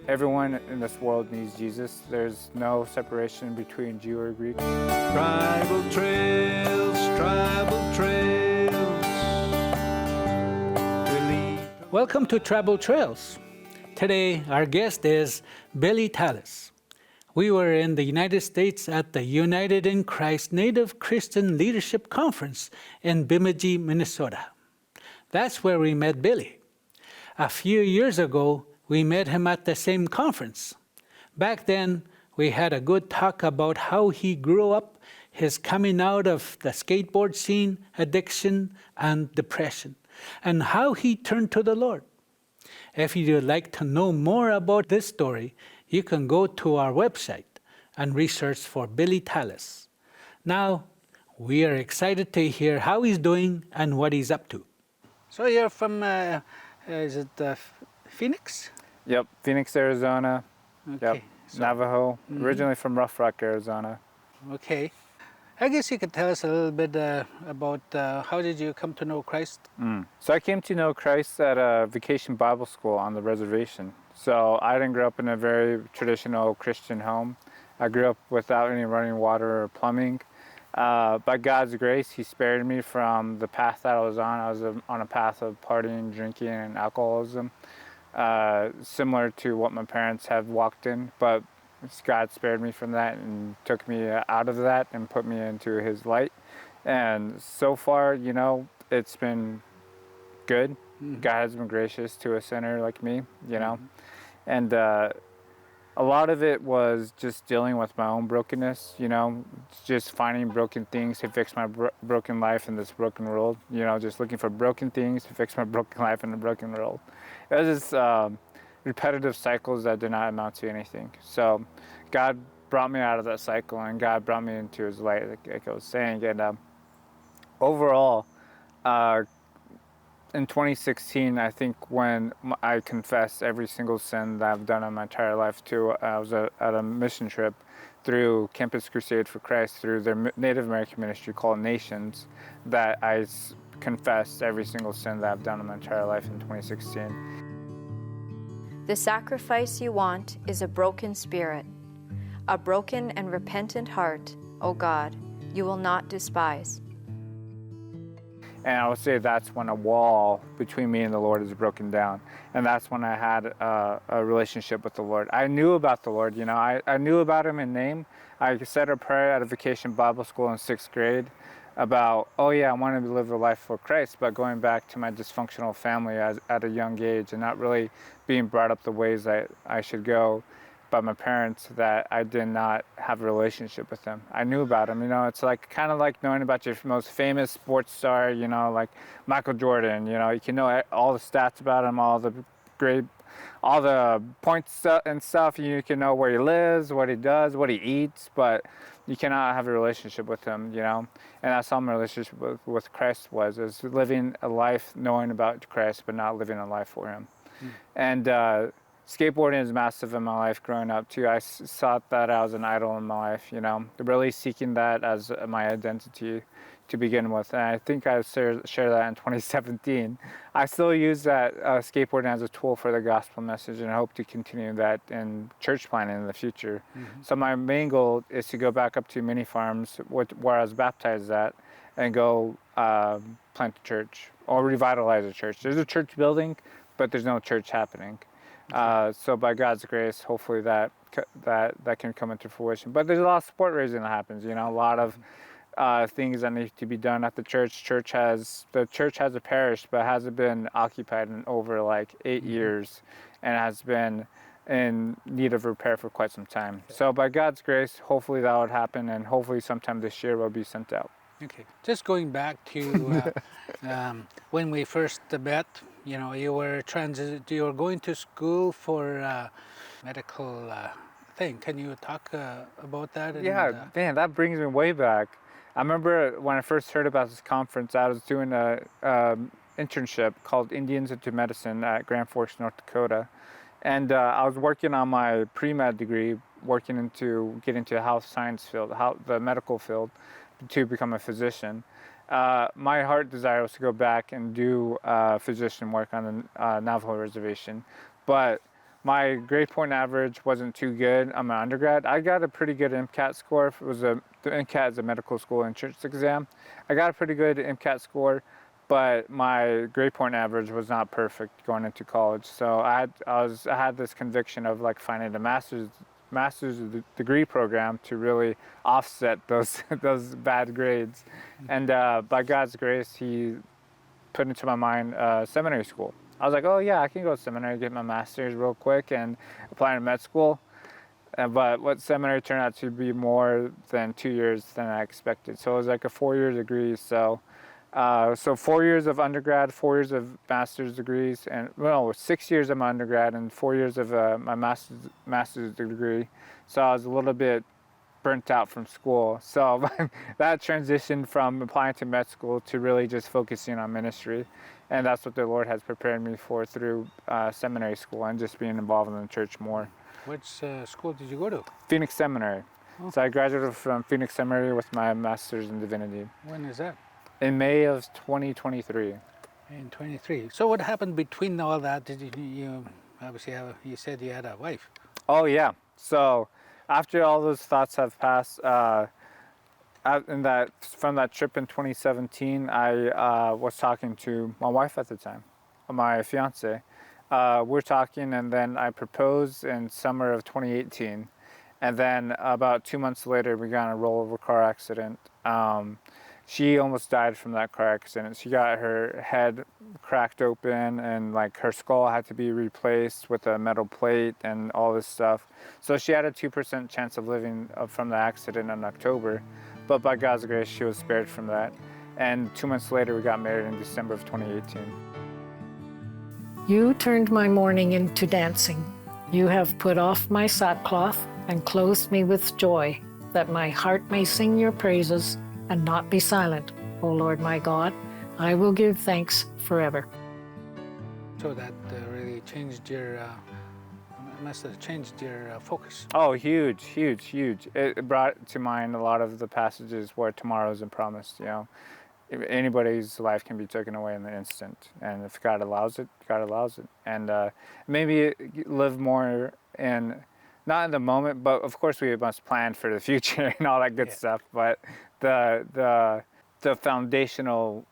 Everyone in this world needs Jesus. There's no separation between Jew or Greek. Tribal trails, tribal trails. Welcome to Tribal Trails. Today, our guest is Billy Tallis. We were in the United States at the United in Christ Native Christian Leadership Conference in Bemidji, Minnesota. That's where we met Billy. A few years ago, we met him at the same conference. Back then, we had a good talk about how he grew up, his coming out of the skateboard scene, addiction, and depression, and how he turned to the Lord. If you'd like to know more about this story, you can go to our website and research for Billy Tallis. Now, we are excited to hear how he's doing and what he's up to. So you're from, Phoenix? Yep, Phoenix, Arizona. Okay. Yep, Navajo. Originally from Rough Rock, Arizona. Okay. I guess you could tell us a little bit about how did you come to know Christ? So I came to know Christ at a vacation Bible school on the reservation. So I didn't grow up in a very traditional Christian home. I grew up without any running water or plumbing. By God's grace, He spared me from the path that I was on. I was on a path of partying, drinking, and alcoholism, similar to what my parents have walked in. But God spared me from that and took me out of that and put me into His light. And so far, you know, it's been good. God has been gracious to a sinner like me, you know. And a lot of it was just dealing with my own brokenness, you know, just finding broken things to fix my broken life in this broken world, you know, just looking for broken things to fix my broken life in a broken world. It was just repetitive cycles that did not amount to anything. So God brought me out of that cycle, and God brought me into His light, like I was saying. And overall, in 2016, I think when I confessed every single sin that I've done in my entire life I was at a mission trip through Campus Crusade for Christ, through their Native American ministry called Nations, that I confessed every single sin that I've done in my entire life in 2016. The sacrifice you want is a broken spirit, a broken and repentant heart, O God, you will not despise. And I would say that's when a wall between me and the Lord is broken down. And that's when I had a relationship with the Lord. I knew about the Lord, you know. I knew about Him in name. I said a prayer at a vacation Bible school in 6th grade about, oh yeah, I wanted to live a life for Christ, but going back to my dysfunctional family at a young age and not really being brought up the ways that I should go by my parents, that I did not have a relationship with Him. I knew about Him, you know. It's like kind of like knowing about your most famous sports star, you know, like Michael Jordan. You know, you can know all the stats about him, all the points and stuff. You can know where he lives, what he does, what he eats, but you cannot have a relationship with Him, you know. And that's how my relationship with Christ is living a life knowing about Christ, but not living a life for Him. And skateboarding is massive in my life growing up too. I thought that I was an idol in my life, you know, really seeking that as my identity to begin with. And I think I shared that in 2017. I still use that skateboarding as a tool for the gospel message, and I hope to continue that in church planting in the future. So my main goal is to go back up to mini farms where I was baptized at and go plant a church or revitalize a church. There's a church building, but there's no church happening. So by God's grace, hopefully that can come into fruition. But there's a lot of support raising that happens, you know, a lot of things that need to be done at the church. The church has a parish, but hasn't been occupied in over like 8 years, and has been in need of repair for quite some time. So by God's grace, hopefully that would happen, and hopefully sometime this year we'll be sent out. Okay. Just going back to when we first met, you know, you were going to school for medical thing. Can you talk about that? Yeah, man, that brings me way back. I remember when I first heard about this conference, I was doing a internship called Indians into Medicine at Grand Forks, North Dakota. And I was working on my pre-med degree, getting into the health science field, the medical field, to become a physician. My heart desire was to go back and do physician work on the Navajo reservation. But my grade point average wasn't too good. I'm an undergrad. I got a pretty good MCAT score. The MCAT is a medical school entrance exam. I got a pretty good MCAT score, but my grade point average was not perfect going into college. So I had this conviction of like finding a master's degree program to really offset those those bad grades. And by God's grace, He put into my mind seminary school. I was like, oh yeah, I can go to seminary, get my master's real quick, and apply to med school. But what seminary turned out to be more than 2 years than I expected. So it was like a 4-year degree. So 4 years of undergrad, 4 years of master's degrees, and well, 6 years of my undergrad and 4 years of my master's degree. So I was a little bit burnt out from school. So that transitioned from applying to med school to really just focusing on ministry. And that's what the Lord has prepared me for through seminary school and just being involved in the church more. Which school did you go to? Phoenix Seminary. Oh. So I graduated from Phoenix Seminary with my master's in divinity When is that? in May of 2023. In 23. So what happened between all that? Did you obviously you said you had a wife. Oh yeah. So after all those thoughts have passed, from that trip in 2017, I was talking to my wife at the time, my fiance. We're talking, and then I proposed in summer of 2018, and then about 2 months later, we got in a rollover car accident. She almost died from that car accident. She got her head cracked open, and like her skull had to be replaced with a metal plate and all this stuff. So she had a 2% chance of living from the accident in October, but by God's grace, she was spared from that. And 2 months later, we got married in December of 2018. You turned my mourning into dancing. You have put off my sackcloth and clothed me with joy, that my heart may sing your praises and not be silent. O Lord my God, I will give thanks forever. So that really changed your, must have changed your focus. Oh, huge, huge, huge. It brought to mind a lot of the passages where tomorrow isn't promised, you know. Anybody's life can be taken away in an instant, and if God allows it, God allows it. And maybe live more not in the moment, but of course we must plan for the future and all that good stuff. But the foundational,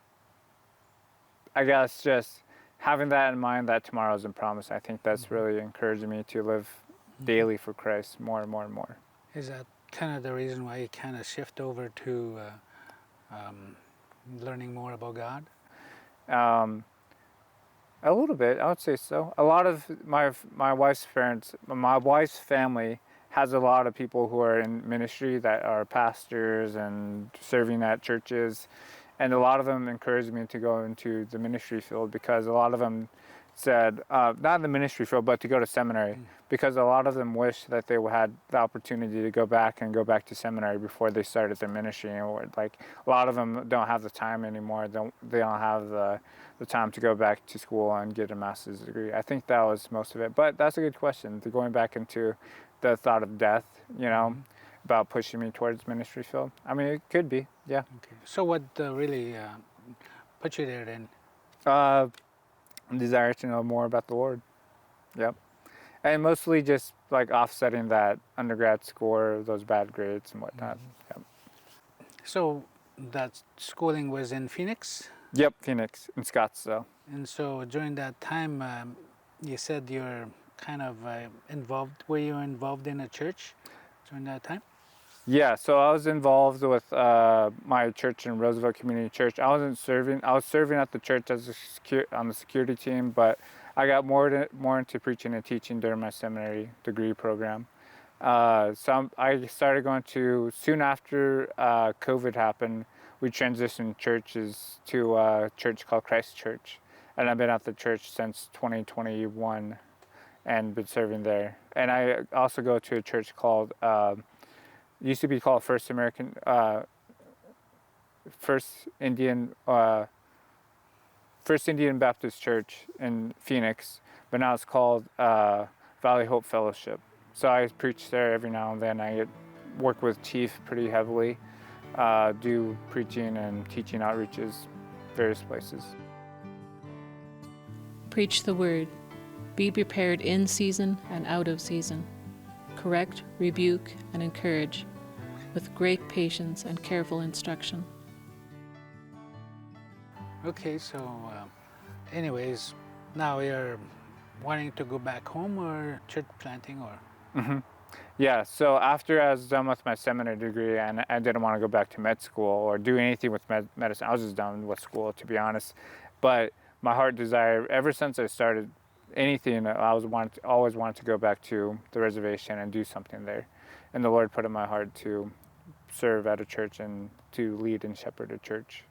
I guess, just having that in mind that tomorrow isn't promised. I think that's really encouraging me to live daily for Christ more and more and more. Is that kind of the reason why you kind of shift over to learning more about God? A little bit, I would say so. A lot of my wife's parents, my wife's family has a lot of people who are in ministry that are pastors and serving at churches, and a lot of them encouraged me to go into the ministry field because a lot of them said, not in the ministry field, but to go to seminary, because a lot of them wish that they had the opportunity to go back to seminary before they started their ministry. And like a lot of them don't have the time anymore. They don't have the time to go back to school and get a master's degree. I think that was most of it. But that's a good question. Going back into the thought of death, you know, about pushing me towards ministry field. I mean, it could be, yeah. Okay. So what really put you there then? Desire to know more about the Lord. Yep. And mostly just like offsetting that undergrad score, those bad grades and whatnot. Yep. So that schooling was in Phoenix? Yep, Phoenix, in Scottsdale. And so during that time, you said you're kind of involved, were you involved in a church during that time? Yeah, so I was involved with my church in Roosevelt Community Church. I was serving at the church as on the security team, but I got more into preaching and teaching during my seminary degree program. So I started going to, soon after COVID happened, we transitioned churches to a church called Christ Church. And I've been at the church since 2021 and been serving there. And I also go to a church called, used to be called First Indian Baptist Church in Phoenix, but now it's called Valley Hope Fellowship. So I preach there every now and then. I work with Chief pretty heavily, do preaching and teaching outreaches, various places. Preach the word. Be prepared in season and out of season. Correct, rebuke, and encourage with great patience and careful instruction. Okay, so anyways, now you're wanting to go back home or church planting or? Yeah, so after I was done with my seminary degree and I didn't want to go back to med school or do anything with medicine, I was just done with school, to be honest. But my heart desire, ever since I started anything, I always wanted to go back to the reservation and do something there. And the Lord put in my heart to serve at a church and to lead and shepherd a church.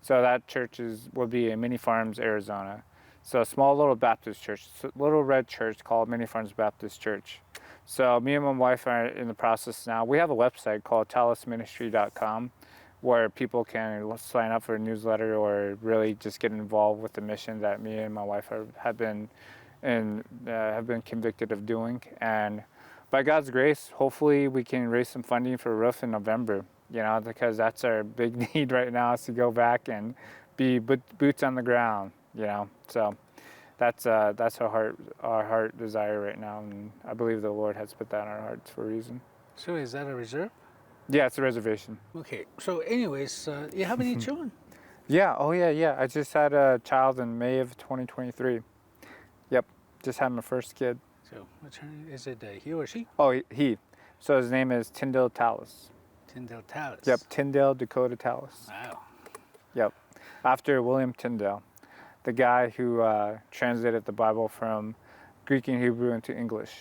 So that church will be in Mini Farms, Arizona. So a small little Baptist church, little red church called Mini Farms Baptist Church. So me and my wife are in the process now. We have a website called talusministry.com where people can sign up for a newsletter or really just get involved with the mission that me and my wife have been convicted of doing. And by God's grace, hopefully we can raise some funding for a roof in November, because that's our big need right now, is to go back and be boots on the ground, So that's our heart desire right now, and I believe the Lord has put that in our hearts for a reason. So is that a reserve? Yeah, it's a reservation. Okay, so anyways, you have any children? Yeah, yeah. I just had a child in May of 2023. Yep, just had my first kid. So what's her name? Is it he or she? Oh, he. So his name is Tyndale Tallis. Tyndale Tallis. Yep, Tyndale Dakota Tallis. Wow. Yep, after William Tyndale, the guy who translated the Bible from Greek and Hebrew into English.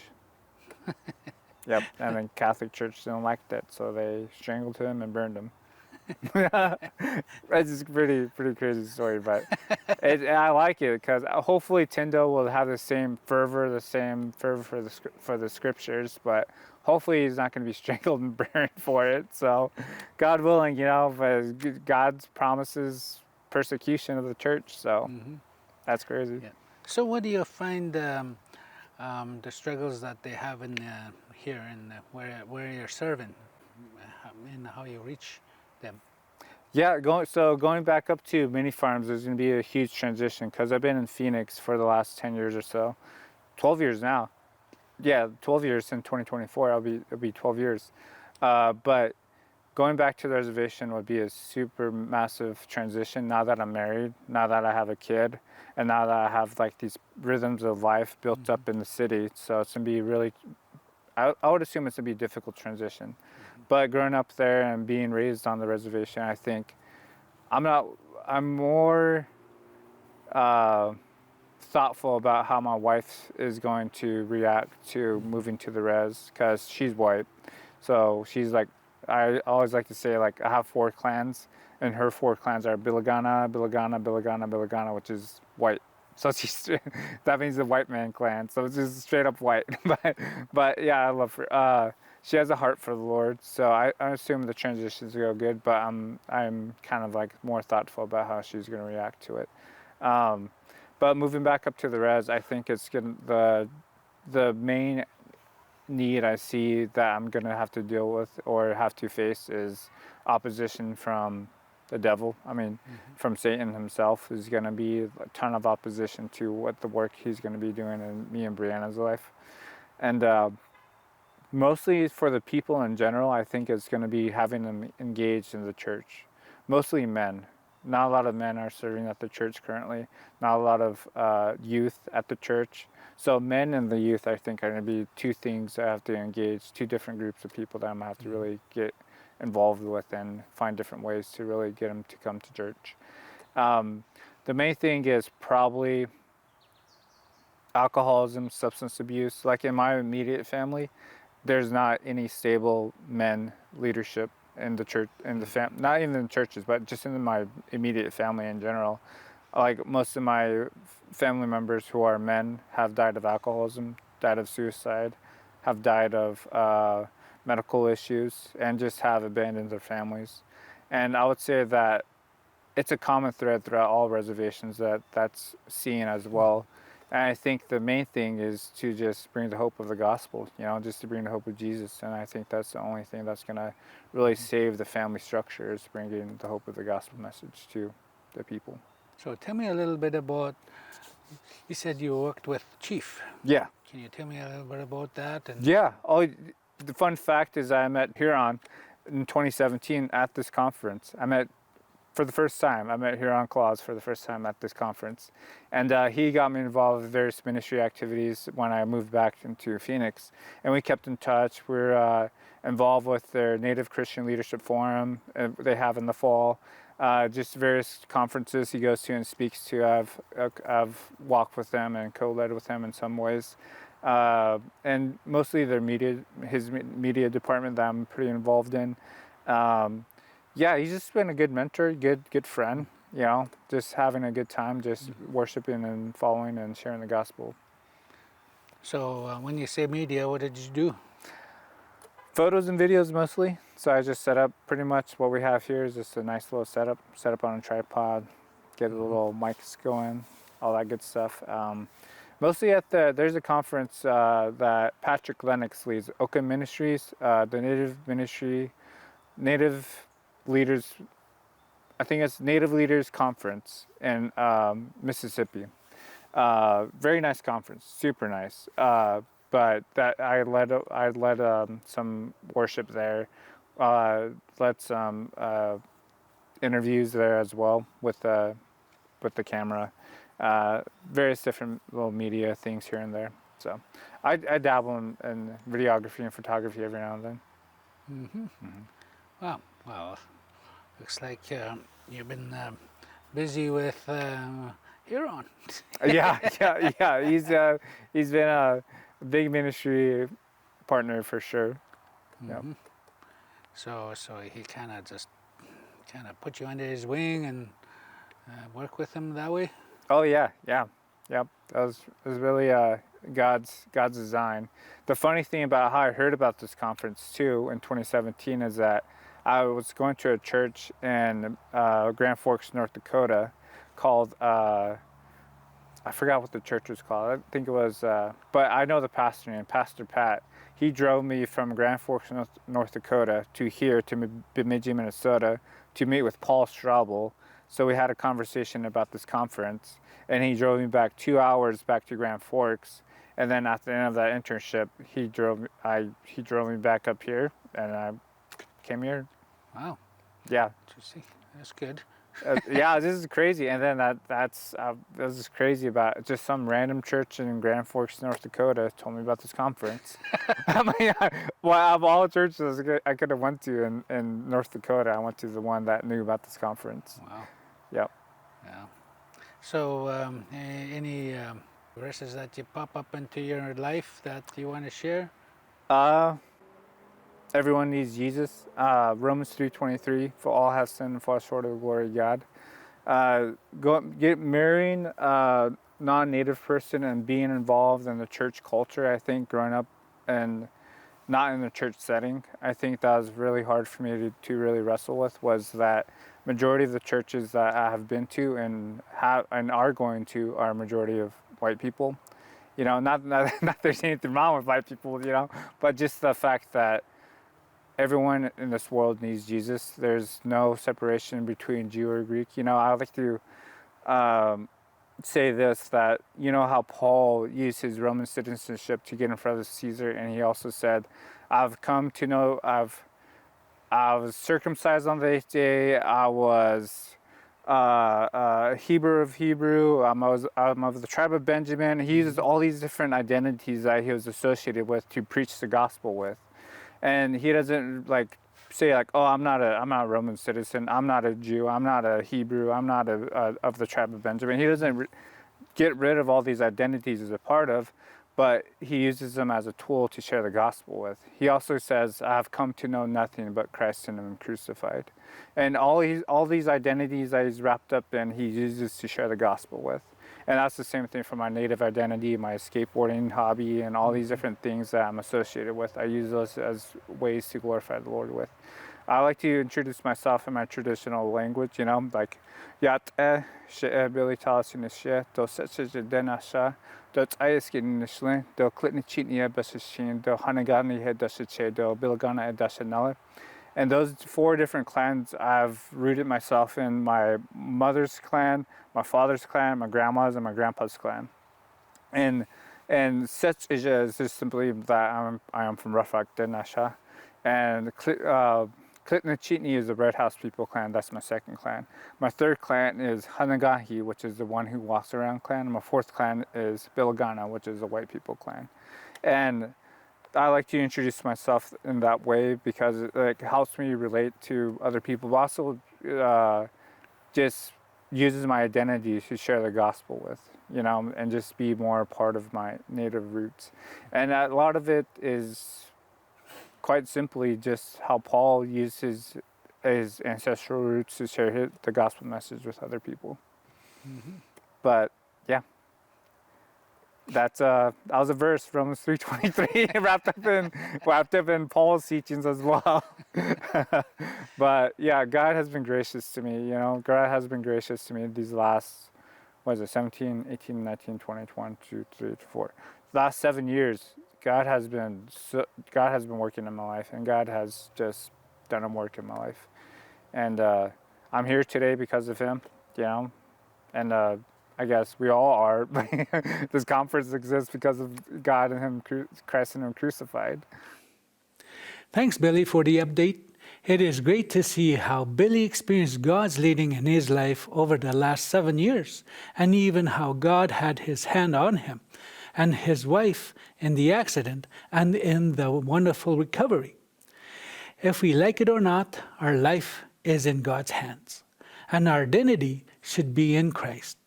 Yep, and then Catholic Church didn't like that, so they strangled him and burned him. It's just pretty crazy story, but I like it because hopefully Tyndale will have the same fervor for the scriptures, but hopefully he's not going to be strangled and burned for it. So, God willing, but God's promises persecution of the church, so that's crazy. Yeah. So what do you find the struggles that they have in here and where you're serving, and how you reach them? Yeah, going back up to Mini Farms is going to be a huge transition because I've been in Phoenix for the last 10 years or so, 12 years now. Yeah, 12 years in 2024. It'll be 12 years. But going back to the reservation would be a super massive transition now that I'm married, now that I have a kid, and now that I have like these rhythms of life built up in the city. So it's going to be really, I would assume it's going to be a difficult transition. But growing up there and being raised on the reservation, I think I'm more thoughtful about how my wife is going to react to moving to the res because she's white. So she's like, I always like to say, like, I have 4 clans, and her 4 clans are Bilagana, Bilagana, Bilagana, Bilagana, which is white. So she's that means the white man clan. So it's just straight up white. but yeah, I love her. She has a heart for the Lord. So I assume the transitions go good. But I'm kind of like more thoughtful about how she's going to react to it. But moving back up to the res, I think it's the main need I see that I'm going to have to deal with or have to face is opposition from the devil. I mean, from Satan himself is going to be a ton of opposition to what the work he's going to be doing in me and Brianna's life. And mostly for the people in general, I think it's going to be having them engaged in the church. Mostly men. Not a lot of men are serving at the church currently. Not a lot of youth at the church. So men and the youth, I think, are going to be 2 things I have to engage, 2 different groups of people that I'm going to have to really get involved with and find different ways to really get them to come to church. The main thing is probably alcoholism, substance abuse. Like in my immediate family, there's not any stable men leadership in the church, not even in churches, but just in my immediate family in general. Like most of my family members who are men have died of alcoholism, died of suicide, have died of medical issues, and just have abandoned their families. And I would say that it's a common thread throughout all reservations that's seen as well. And I think the main thing is to just bring the hope of the gospel, just to bring the hope of Jesus. And I think that's the only thing that's going to really save the family structure, is bringing the hope of the gospel message to the people. So tell me a little bit about You said you worked with Chief. Yeah. Can you tell me a little bit about that? And Yeah. Oh, the fun fact is I met Huron in 2017 at this conference. For the first time, I met Huron Claus for the first time at this conference. And he got me involved with various ministry activities when I moved back into Phoenix. And we kept in touch. We're involved with their Native Christian Leadership Forum they have in the fall. Just various conferences he goes to and speaks to. I've walked with them and co-led with them in some ways. And mostly his media department that I'm pretty involved in. Yeah, he's just been a good mentor, good friend, you know, just having a good time, just worshiping and following and sharing the gospel. so when you say media, what did you do? Photos and videos mostly. So I just set up pretty much what we have here is just a nice little setup, set up on a tripod, get a little mics going, all that good stuff. Mostly there's a conference that Patrick Lennox leads, Oka Ministries, the Native Leaders, I think it's Native Leaders Conference in Mississippi. Very nice conference, super nice. But that I led some worship there, led some interviews there as well with the camera, various different little media things here and there. So I dabble in videography and photography every now and then. Wow, well, looks like you've been busy with Huron. Yeah. He's been a big ministry partner for sure. Yep. So he kind of put you under his wing and work with him that way. Oh yeah. Yep. That was really God's design. The funny thing about how I heard about this conference too in 2017 is that I was going to a church in Grand Forks, North Dakota, called I forgot what the church was called. I think it was, but I know the pastor name, Pastor Pat. He drove me from Grand Forks, North Dakota, to here to Bemidji, Minnesota, to meet with Paul Straubel. So we had a conversation about this conference, and he drove me back 2 hours back to Grand Forks. And then at the end of that internship, he drove me back up here, and I came here. Wow, Yeah. interesting. That's good. Yeah, this is crazy. And then that's this is crazy about just some random church in Grand Forks, North Dakota, told me about this conference. I mean, well, of all churches I could have went to in North Dakota, I went to the one that knew about this conference. Wow. Yep. Yeah. So any verses that you pop up into your life that you want to share? Everyone needs Jesus. Romans 3:23, for all have sinned and fall short of the glory of God. Marrying a non-native person and being involved in the church culture, I think growing up and not in the church setting, I think that was really hard for me to really wrestle with, was that majority of the churches that I have been to and are going to are a majority of white people. You know, not there's anything wrong with white people, you know, but just the fact that everyone in this world needs Jesus. There's no separation between Jew or Greek. You know, I like to say this, that you know how Paul used his Roman citizenship to get in front of Caesar, and he also said, I've come to know, I was circumcised on the 8th day, I was Hebrew of Hebrew, I'm of the tribe of Benjamin. He uses all these different identities that he was associated with to preach the gospel with. And he doesn't like say like, oh, I'm not a Roman citizen, I'm not a Jew, I'm not a Hebrew, I'm not of the tribe of Benjamin. He doesn't get rid of all these identities as a part of, but he uses them as a tool to share the gospel with. He also says, I have come to know nothing but Christ and Him crucified. And all these identities that he's wrapped up in, he uses to share the gospel with. And that's the same thing for my native identity, my skateboarding hobby, and all these different things that I'm associated with. I use those as ways to glorify the Lord with. I like to introduce myself in my traditional language, you know, like Yat Billy Talasinishe, do Setsa Denasha, do Tsayaskin Nishlin, do Klitni Chitnia Besashin, do Hanagani Hedashache, do Bilgana Edashanala. And those 4 different clans, I've rooted myself in my mother's clan, my father's clan, my grandma's, and my grandpa's clan. And such is just simply that I am from Rough Rock, Dinasha. And Klitna-Chitney is the Red House people clan. That's my second clan. My third clan is Hanagahi, which is the one who walks around clan. And my fourth clan is Bilagana, which is the white people clan. And I like to introduce myself in that way because it helps me relate to other people, but also just uses my identity to share the gospel with, and just be more a part of my native roots. And a lot of it is quite simply just how Paul used his ancestral roots to share the gospel message with other people. Mm-hmm. But yeah. That was a verse, Romans 3:23, wrapped up in Paul's teachings as well. But yeah, God has been gracious to me. God has been gracious to me these last, 17, 18, 19, 20, 21, 22, 23, 24. Last 7 years, God has been working in my life, and God has just done a work in my life. And I'm here today because of Him, and I guess we all are. This conference exists because of God and Him, Christ and Him crucified. Thanks, Billy, for the update. It is great to see how Billy experienced God's leading in his life over the last 7 years, and even how God had His hand on him and his wife in the accident and in the wonderful recovery. If we like it or not, our life is in God's hands, and our identity should be in Christ.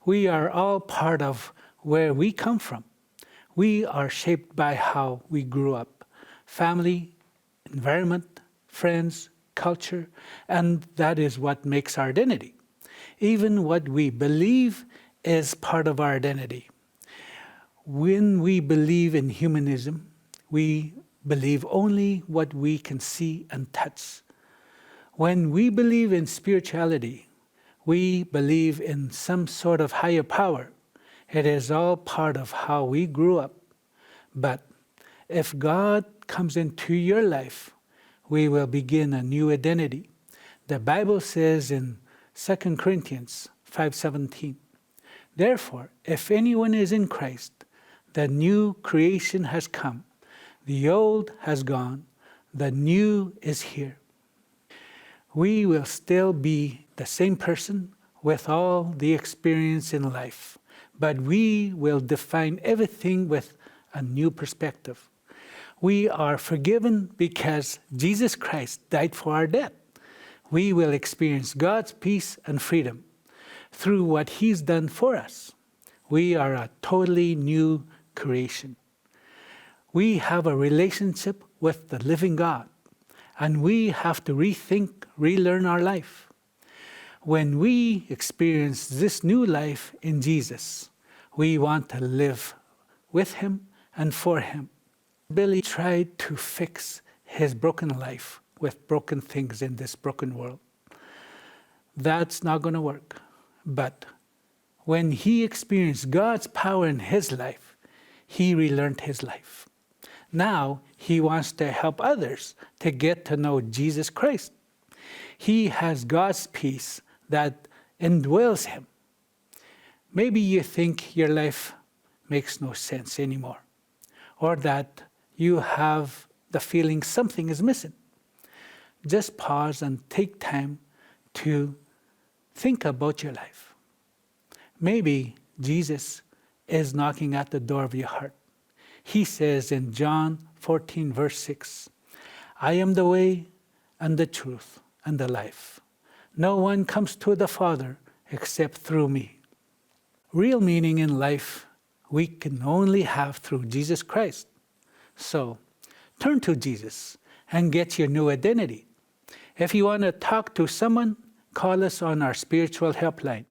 We are all part of where we come from. We are shaped by how we grew up, family, environment, friends, culture, and that is what makes our identity. Even what we believe is part of our identity. When we believe in humanism, we believe only what we can see and touch. When we believe in spirituality, we believe in some sort of higher power. It is all part of how we grew up. But if God comes into your life, we will begin a new identity. The Bible says in 2 Corinthians 5:17, "Therefore, if anyone is in Christ, the new creation has come. The old has gone, the new is here." We will still be the same person with all the experience in life, but we will define everything with a new perspective. We are forgiven because Jesus Christ died for our debt. We will experience God's peace and freedom through what He's done for us. We are a totally new creation. We have a relationship with the living God, and we have to relearn our life. When we experience this new life in Jesus, we want to live with Him and for Him. Billy tried to fix his broken life with broken things in this broken world. That's not going to work. But when he experienced God's power in his life, he relearned his life. Now he wants to help others to get to know Jesus Christ. He has God's peace that indwells him. Maybe you think your life makes no sense anymore, or that you have the feeling something is missing. Just pause and take time to think about your life. Maybe Jesus is knocking at the door of your heart. He says in John 14, verse 6, "I am the way and the truth and the life. No one comes to the Father except through me." Real meaning in life we can only have through Jesus Christ. So turn to Jesus and get your new identity. If you want to talk to someone, call us on our spiritual helpline,